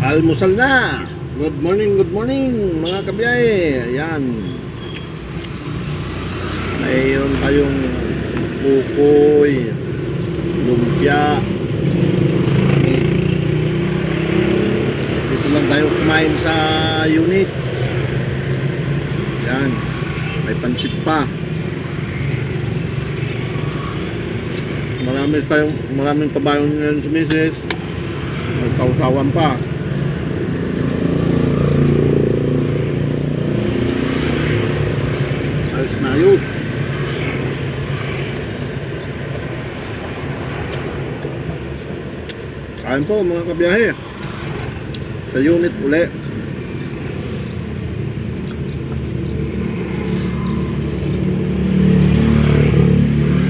Almusal na. Good morning mga kabiyahe. Ayan. Mayroon tayong pukoy, lumpia. Dito lang tayo kumain sa unit. Ayan. May pansit pa. Maraming pabayong ngayon sa misis. Nagkautawan pa. Ayos na ayos. Kain po mga kabiyahe. Sa unit uli.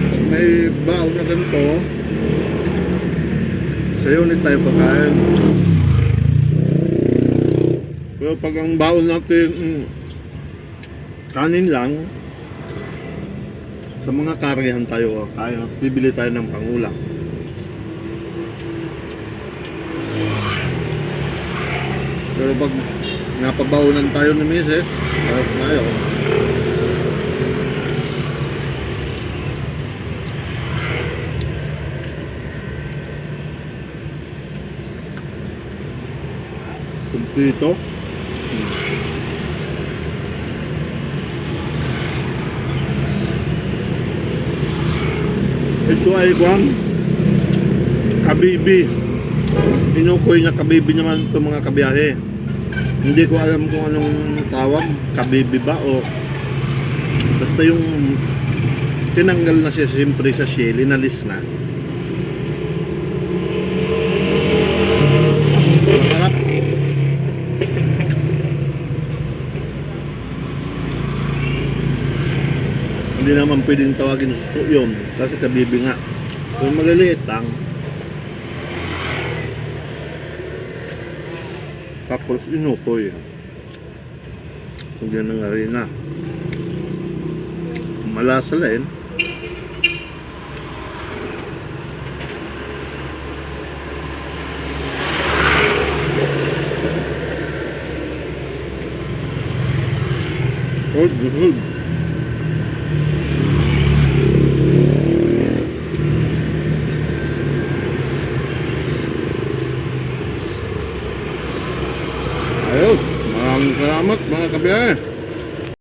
Pag may baon na ganito, sa unit tayo pagkain. Pero pag ang baon natin kanin lang, sa mga karihan tayo kaya bibili tayo ng pangulam. Pero pag napabaonan tayo ni misis, ayos na yun. Kumpleto. Ito ay kabibi. Inukoy na kabibi naman ito mga kabiyahe. Hindi ko alam kung anong tawag, kabibi ba o basta yung tinanggal na siya siyempre sa shell, inalis na. Masarap. Hindi naman pwedeng tawagin suso yun kasi kabibi nga. Kung maliliit lang, tapos inukoy. Hindi na nga rin na malasa rin. Good. Ayos, maraming salamat mga kabiyahe.